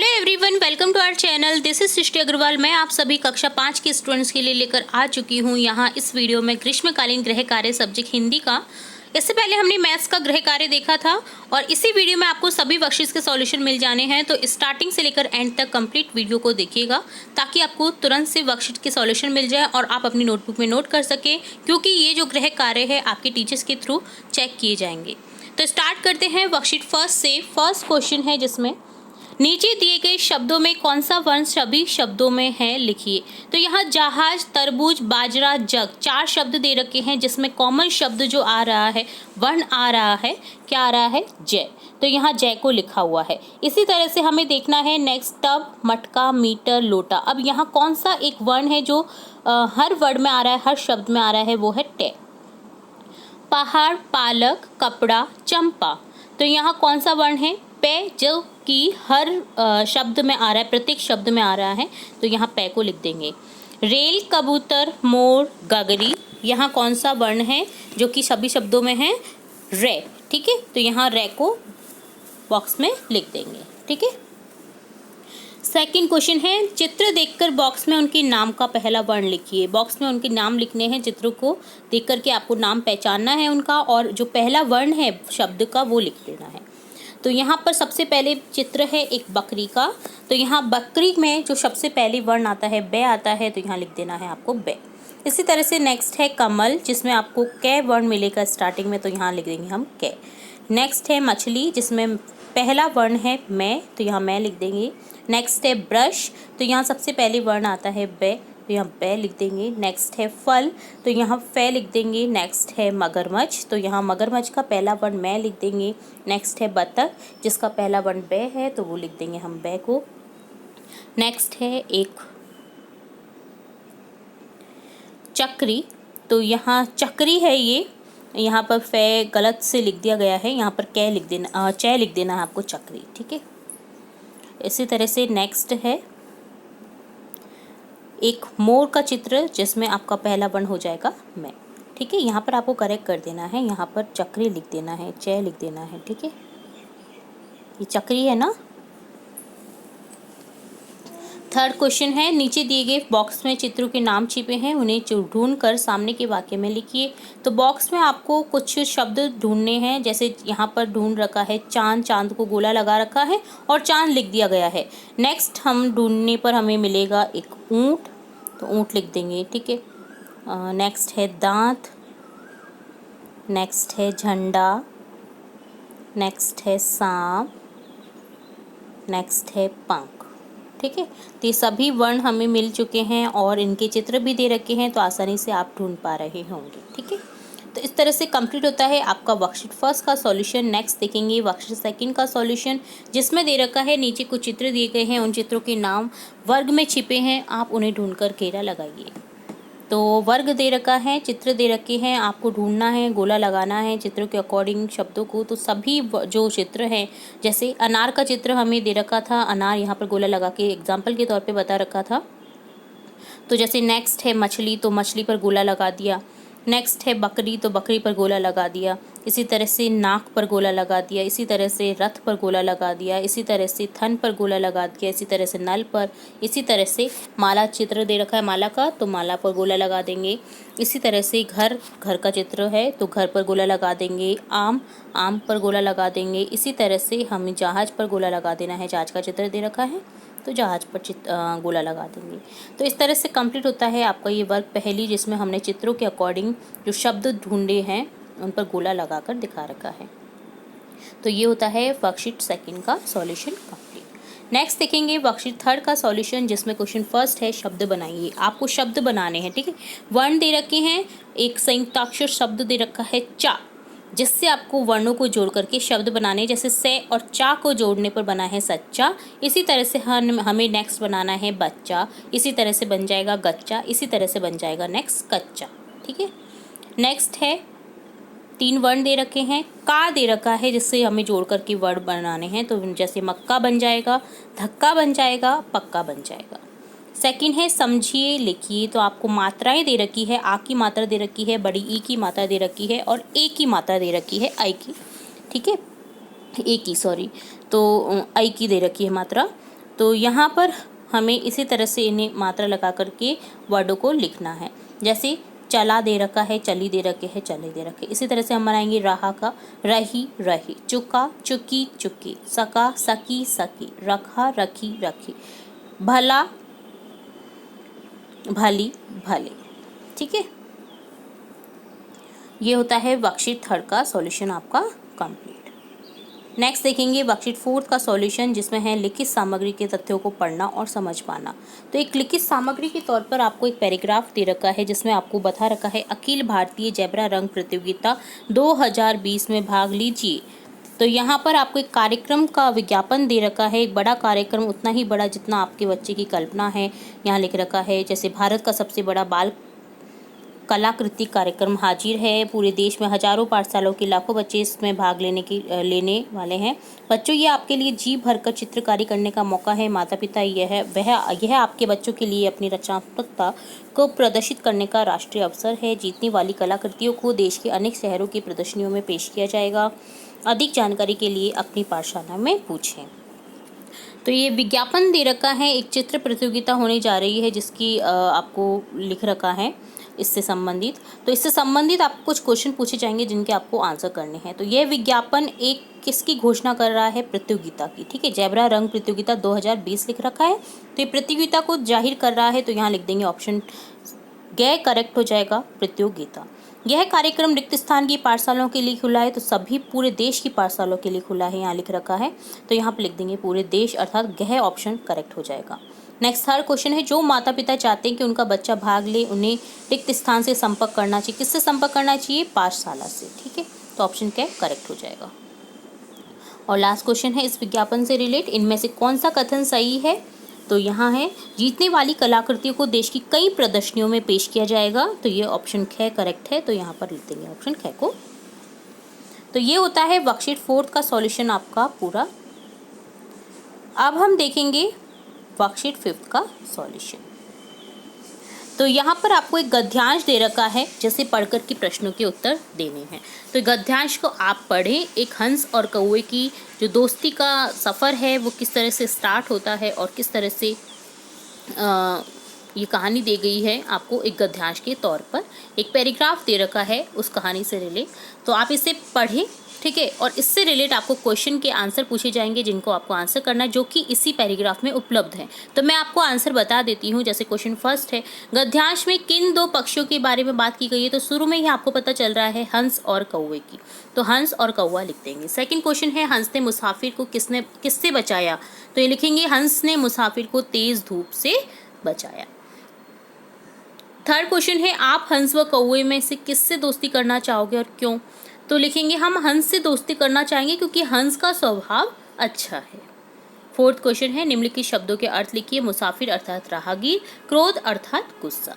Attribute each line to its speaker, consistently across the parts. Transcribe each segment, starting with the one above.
Speaker 1: Hello everyone, welcome to our channel. This is Srishti Agarwal. मैं आप सभी कक्षा 5 के स्टूडेंट्स के लिए लेकर आ चुकी हूँ यहाँ इस वीडियो में ग्रीष्मकालीन गृह कार्य सब्जेक्ट हिंदी का। इससे पहले हमने मैथ्स का गृह कार्य देखा था और इसी वीडियो में आपको सभी वर्कशीट्स के सॉल्यूशन मिल जाने हैं। तो स्टार्टिंग से लेकर एंड तक कंप्लीट वीडियो को देखिएगा ताकि आपको तुरंत से वर्कशीट के सॉल्यूशन मिल जाए और आप अपनी नोटबुक में नोट कर सकें, क्योंकि ये जो गृह कार्य है आपके टीचर्स के थ्रू चेक किए जाएंगे। तो स्टार्ट करते हैं वर्कशीट फर्स्ट से। फर्स्ट क्वेश्चन है जिसमें नीचे दिए गए शब्दों में कौन सा वर्ण सभी शब्दों में है, लिखिए। तो यहाँ जहाज, तरबूज, बाजरा, जग 4 शब्द दे रखे हैं जिसमें कॉमन शब्द जो आ रहा है, वर्ण आ रहा है, क्या आ रहा है? जय। तो यहाँ जय को लिखा हुआ है। इसी तरह से हमें देखना है नेक्स्ट, टब, मटका, मीटर, लोटा। अब यहाँ कौन सा एक वर्ण है जो हर वर्ड में आ रहा है, हर शब्द में आ रहा है, वो है टे। पहाड़, पालक, कपड़ा, चंपा। तो यहाँ कौन सा वर्ण है? पे, जो कि हर शब्द में आ रहा है, प्रत्येक शब्द में आ रहा है, तो यहाँ पे को लिख देंगे। रेल, कबूतर, मोर, गगरी। यहाँ कौन सा वर्ण है जो कि सभी शब्दों में है? रे। ठीक है, तो यहाँ रे को बॉक्स में लिख देंगे। ठीक है। सेकंड क्वेश्चन है, चित्र देखकर बॉक्स में उनके नाम का पहला वर्ण लिखिए। बॉक्स में उनके नाम लिखने हैं, चित्रों को देख करके आपको नाम पहचानना है उनका, और जो पहला वर्ण है शब्द का वो लिख देना है। तो यहाँ पर सबसे पहले चित्र है एक बकरी का। तो यहाँ बकरी में जो सबसे पहले वर्ण आता है बे आता है, तो यहाँ लिख देना है आपको बे। इसी तरह से नेक्स्ट है कमल, जिसमें आपको कै वर्ण मिलेगा स्टार्टिंग में, तो यहाँ लिख देंगे हम कै। नेक्स्ट है मछली, जिसमें पहला वर्ण है मैं, तो यहाँ मैं लिख देंगे। नेक्स्ट है ब्रश, तो यहाँ सबसे पहले वर्ण आता है बे, तो यहाँ बे लिख देंगे। नेक्स्ट है फल, तो यहाँ फे लिख देंगे। नेक्स्ट है मगरमच्छ, तो यहाँ मगरमच्छ का पहला वर्ण मैं लिख देंगे। नेक्स्ट है बतख, जिसका पहला वर्ण बे है, तो वो लिख देंगे हम बे को। नेक्स्ट है एक चक्री, तो यहाँ चक्री है ये, यहाँ पर फे गलत से लिख दिया गया है, यहाँ पर कै लिख देना, चे लिख देना है आपको, चक्री। ठीक है। इसी तरह से नेक्स्ट है एक मोर का चित्र, जिसमें आपका पहला वर्ण हो जाएगा मैं। ठीक है, यहाँ पर आपको करेक्ट कर देना है, यहाँ पर चक्री लिख देना है, चे लिख देना है। ठीक है, ये चक्री है ना। थर्ड क्वेश्चन है, नीचे दिए गए बॉक्स में चित्रों के नाम छिपे हैं, उन्हें ढूंढ कर सामने के वाक्य में लिखिए। तो बॉक्स में आपको कुछ शब्द ढूंढने हैं, जैसे यहाँ पर ढूंढ रखा है चांद, चांद को गोला लगा रखा है और चांद लिख दिया गया है। नेक्स्ट हम ढूंढने पर हमें मिलेगा एक ऊँट, तो ऊँट लिख देंगे। ठीक है। नेक्स्ट है दांत, नेक्स्ट है झंडा, नेक्स्ट है सांप, नेक्स्ट है पंख। ठीक है, तो ये सभी वर्ण हमें मिल चुके हैं और इनके चित्र भी दे रखे हैं, तो आसानी से आप ढूंढ पा रहे होंगे। ठीक है, तो इस तरह से कंप्लीट होता है आपका वर्कशीट फर्स्ट का सॉल्यूशन। नेक्स्ट देखेंगे वर्कशीट सेकंड का सॉल्यूशन, जिसमें दे रखा है नीचे कुछ चित्र दिए गए हैं, उन चित्रों के नाम वर्ग में छिपे हैं, आप उन्हें ढूंढकर घेरा लगाइए। तो वर्ग दे रखा है, चित्र दे रखे हैं, आपको ढूंढना है, गोला लगाना है चित्रों के अकॉर्डिंग शब्दों को। तो सभी जो चित्र हैं, जैसे अनार का चित्र हमें दे रखा था, अनार यहाँ पर गोला लगा के एग्जाम्पल के तौर पे बता रखा था। तो जैसे नेक्स्ट है मछली, तो मछली पर गोला लगा दिया। नेक्स्ट है बकरी, तो बकरी पर गोला लगा दिया। इसी तरह से नाक पर गोला लगा दिया। इसी तरह से रथ पर गोला लगा दिया। इसी तरह से थन पर गोला लगा दिया। इसी तरह से नल पर। इसी तरह से माला चित्र दे रखा है माला का, तो माला पर गोला लगा देंगे। इसी तरह से घर, घर का चित्र है तो घर पर गोला लगा देंगे। आम, आम पर गोला लगा देंगे। इसी तरह से हमें जहाज पर गोला लगा देना है, जहाज का चित्र दे रखा है तो जहाज पर गोला लगा देंगे। तो इस तरह से कंप्लीट होता है आपका ये वर्क पहली, जिसमें हमने चित्रों के अकॉर्डिंग जो शब्द ढूंढे हैं उन पर गोला लगाकर दिखा रखा है। तो ये होता है वर्कशीट सेकंड का सॉल्यूशन कंप्लीट। नेक्स्ट देखेंगे वर्कशीट थर्ड का सॉल्यूशन, जिसमें क्वेश्चन फर्स्ट है शब्द बनाइए। आपको शब्द बनाने हैं। ठीक है, वर्ण दे रखे हैं, एक संयुक्ताक्षर शब्द दे रखा है चा, जिससे आपको वर्णों को जोड़ करके शब्द बनाने, जैसे से और चा को जोड़ने पर बना है सच्चा। इसी तरह से हमें नेक्स्ट बनाना है बच्चा, इसी तरह से बन जाएगा गच्चा, इसी तरह से बन जाएगा नेक्स्ट कच्चा। ठीक है। नेक्स्ट है 3 वर्ण दे रखे हैं, का दे रखा है जिससे हमें जोड़ करके वर्ण बनाने हैं, तो जैसे मक्का बन जाएगा, धक्का बन जाएगा, पक्का बन जाएगा। सेकंड है समझिए लिखिए, तो आपको मात्राएं दे रखी है, आ की मात्रा दे रखी है, बड़ी ई की मात्रा दे रखी है और ए की मात्रा दे रखी है, आई की। ठीक है, ए की, सॉरी, तो आई की दे रखी है मात्रा। तो यहाँ पर हमें इसी तरह से इन्हें मात्रा लगा करके वर्डों को लिखना है। जैसे चला दे रखा है, चली दे रखे है, चले दे रखे। इसी तरह से हम बनाएंगे रहा का रही रही, चुका चुकी चुकी, सका सकी सकी, रखा रखी रखी, भला भली भले। ठीक है, ये होता है वर्कशीट 3 का सॉल्यूशन आपका कंप्लीट। नेक्स्ट देखेंगे वर्कशीट 4 का सॉल्यूशन, जिसमें है लिखित सामग्री के तथ्यों को पढ़ना और समझ पाना। तो एक लिखित सामग्री के तौर पर आपको एक पैराग्राफ दे रखा है, जिसमें आपको बता रखा है अखिल भारतीय ज़ेबरा रंग प्रतियोगिता 2020 में भाग लीजिए। तो यहाँ पर आपको एक कार्यक्रम का विज्ञापन दे रखा है, एक बड़ा कार्यक्रम, उतना ही बड़ा जितना आपके बच्चे की कल्पना है। यहाँ लिख रखा है जैसे भारत का सबसे बड़ा बाल कलाकृति कार्यक्रम हाजिर है। पूरे देश में हजारों पाठशालाओं के लाखों बच्चे इसमें भाग लेने वाले हैं। बच्चों, ये आपके लिए जी भरकर चित्रकारी करने का मौका है। माता पिता, यह आपके बच्चों के लिए अपनी रचनात्मकता को प्रदर्शित करने का राष्ट्रीय अवसर है। जीतने वाली कलाकृतियों को देश के अनेक शहरों की प्रदर्शनियों में पेश किया जाएगा। अधिक जानकारी के लिए अपनी पाठशाला में पूछें। तो ये विज्ञापन दे रखा है, एक चित्र प्रतियोगिता होने जा रही है, जिसकी आपको लिख रखा है इससे संबंधित। तो इससे संबंधित आपको कुछ क्वेश्चन पूछे जाएंगे, जिनके आपको आंसर करने हैं। तो यह विज्ञापन एक किसकी घोषणा कर रहा है? प्रतियोगिता की। ठीक है, ज़ेबरा रंग प्रतियोगिता 2020 लिख रखा है, तो ये प्रतियोगिता को जाहिर कर रहा है। तो यहाँ लिख देंगे ऑप्शन ग करेक्ट हो जाएगा, प्रतियोगिता। यह कार्यक्रम रिक्त स्थान की पाठशालाओं के लिए खुला है, तो सभी पूरे देश की पाठशालाओं के लिए खुला है, यहाँ लिख रखा है। तो यहाँ पे लिख देंगे पूरे देश, अर्थात गह ऑप्शन करेक्ट हो जाएगा। नेक्स्ट 3rd क्वेश्चन है, जो माता पिता चाहते हैं कि उनका बच्चा भाग ले, उन्हें रिक्त स्थान से संपर्क करना चाहिए। किससे संपर्क करना चाहिए? पाठशाला से। ठीक है, तो ऑप्शन क्या करेक्ट हो जाएगा। और लास्ट क्वेश्चन है, इस विज्ञापन से रिलेट इनमें से कौन सा कथन सही है? तो यहाँ है जीतने वाली कलाकृतियों को देश की कई प्रदर्शनियों में पेश किया जाएगा। तो ये ऑप्शन ख करेक्ट है, तो यहाँ पर लिख देंगे ऑप्शन ख को। तो ये होता है वर्कशीट 4 का सॉल्यूशन आपका पूरा। अब हम देखेंगे वर्कशीट 5 का सॉल्यूशन। तो यहाँ पर आपको एक गद्यांश दे रखा है, जैसे पढ़कर के प्रश्नों के उत्तर देने हैं। तो गद्यांश को आप पढ़ें। एक हंस और कौवे की जो दोस्ती का सफ़र है, वो किस तरह से स्टार्ट होता है और किस तरह से ये कहानी दी गई है आपको एक गद्यांश के तौर पर। एक पैराग्राफ दे रखा है उस कहानी से रिलेट, तो आप इसे पढ़ें। ठीक है, और इससे रिलेट आपको क्वेश्चन के आंसर पूछे जाएंगे, जिनको आपको आंसर करना है, जो कि इसी पैराग्राफ में उपलब्ध है। तो मैं आपको आंसर बता देती हूँ। जैसे क्वेश्चन फर्स्ट है, गद्यांश में किन 2 पक्षियों के बारे में बात की गई है? तो शुरू में ही आपको पता चल रहा है हंस और कौवे की, तो हंस और कौवा लिख देंगे। सेकंड क्वेश्चन है, हंस ने मुसाफिर को किससे बचाया? तो ये लिखेंगे हंस ने मुसाफिर को तेज धूप से बचाया। थर्ड क्वेश्चन है, आप हंस व कौवे में से किससे दोस्ती करना चाहोगे और क्यों? तो लिखेंगे हम हंस से दोस्ती करना चाहेंगे क्योंकि हंस का स्वभाव अच्छा है। फोर्थ क्वेश्चन है, निम्नलिखित शब्दों के अर्थ लिखिए। मुसाफिर अर्थात राहगीर, क्रोध अर्थात गुस्सा।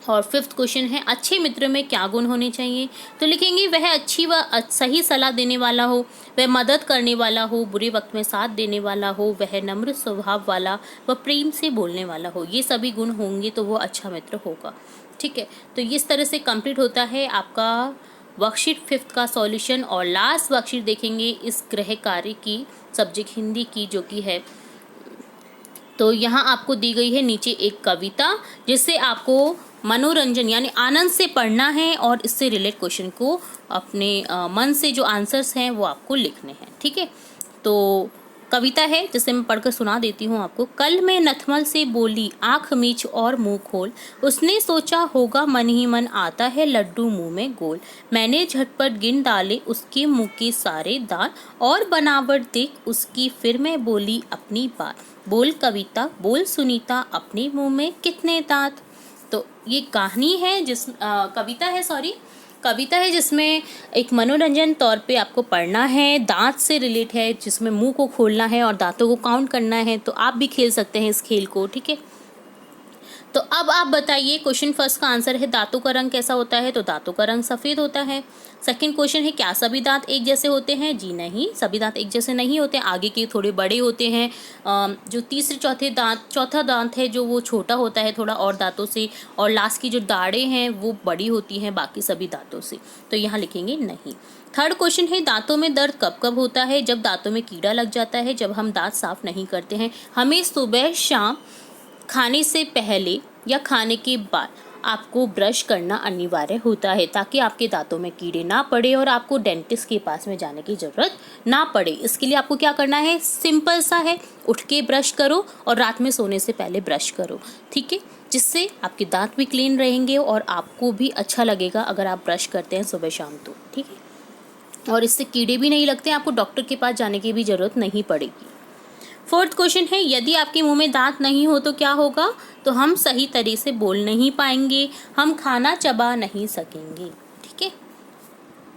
Speaker 1: और फिफ्थ क्वेश्चन है, अच्छे मित्र में क्या गुण होने चाहिए? तो लिखेंगे वह अच्छी व सही सलाह देने वाला हो, वह मदद करने वाला हो, बुरे वक्त में साथ देने वाला हो, वह नम्र स्वभाव वाला व प्रेम से बोलने वाला हो। ये सभी गुण होंगे तो वो अच्छा मित्र होगा। ठीक है, तो इस तरह से कंप्लीट होता है आपका वर्कशीट 5 का सॉल्यूशन। और लास्ट वर्कशीट देखेंगे इस गृह कार्य की, सब्जेक्ट हिंदी की, जो कि है, तो यहाँ आपको दी गई है नीचे एक कविता, जिससे आपको मनोरंजन यानी आनंद से पढ़ना है और इससे रिलेट क्वेश्चन को अपने मन से जो आंसर्स हैं वो आपको लिखने हैं। ठीक है, तो कविता है जिसे मैं पढ़कर सुना देती हूँ आपको। कल मैं नथमल से बोली, आँख मीच और मुंह खोल, उसने सोचा होगा मन ही मन, आता है लड्डू मुंह में गोल। मैंने झटपट गिन डाले उसके मुंह के सारे दांत, और बनावट देख उसकी, फिर मैं बोली अपनी बात। बोल कविता बोल सुनीता, अपने मुंह में कितने दांत। तो ये कहानी है कविता है जिसमें एक मनोरंजन तौर पे आपको पढ़ना है, दांत से रिलेट है, जिसमें मुंह को खोलना है और दांतों को काउंट करना है। तो आप भी खेल सकते हैं इस खेल को। ठीक है, तो अब आप बताइए, क्वेश्चन फर्स्ट का आंसर है दांतों का रंग कैसा होता है? तो दांतों का रंग सफ़ेद होता है। सेकंड क्वेश्चन है, क्या सभी दांत एक जैसे होते हैं? जी नहीं, सभी दांत एक जैसे नहीं होते, आगे के थोड़े बड़े होते हैं। जो चौथा दांत है जो वो छोटा होता है थोड़ा और दांतों से, और लास्ट की जो दाढ़ें हैं वो बड़ी होती हैं बाकी सभी दांतों से। तो यहाँ लिखेंगे नहीं। थर्ड क्वेश्चन है दांतों में दर्द कब कब होता है? जब दांतों में कीड़ा लग जाता है, जब हम दांत साफ नहीं करते हैं। हमें सुबह शाम खाने से पहले या खाने के बाद आपको ब्रश करना अनिवार्य होता है, ताकि आपके दांतों में कीड़े ना पड़े और आपको डेंटिस्ट के पास में जाने की ज़रूरत ना पड़े। इसके लिए आपको क्या करना है, सिंपल सा है, उठ के ब्रश करो और रात में सोने से पहले ब्रश करो, ठीक है, जिससे आपके दांत भी क्लीन रहेंगे और आपको भी अच्छा लगेगा अगर आप ब्रश करते हैं सुबह शाम तो, ठीक है, और इससे कीड़े भी नहीं लगते, आपको डॉक्टर के पास जाने की भी ज़रूरत नहीं पड़ेगी। फोर्थ क्वेश्चन है यदि आपके मुंह में दांत नहीं हो तो क्या होगा? तो हम सही तरीके से बोल नहीं पाएंगे, हम खाना चबा नहीं सकेंगे, ठीक है,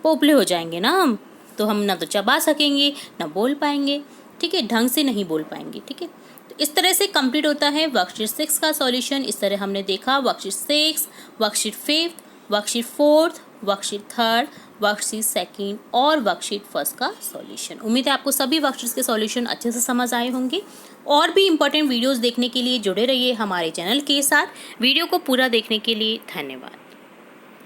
Speaker 1: पोपले हो जाएंगे ना हम, तो हम ना तो चबा सकेंगे ना बोल पाएंगे, ठीक है, ढंग से नहीं बोल पाएंगे, ठीक है। तो इस तरह से कंप्लीट होता है वर्कशीट 6 का सॉल्यूशन। इस तरह हमने देखा worksheet 6, worksheet 5, worksheet 4, worksheet 3, worksheet 2 और वर्कशीट 1 का सॉल्यूशन। उम्मीद है आपको सभी वर्कशीट्स के सॉल्यूशन अच्छे से समझ आए होंगे। और भी इंपॉर्टेंट वीडियोस देखने के लिए जुड़े रहिए हमारे चैनल के साथ। वीडियो को पूरा देखने के लिए धन्यवाद।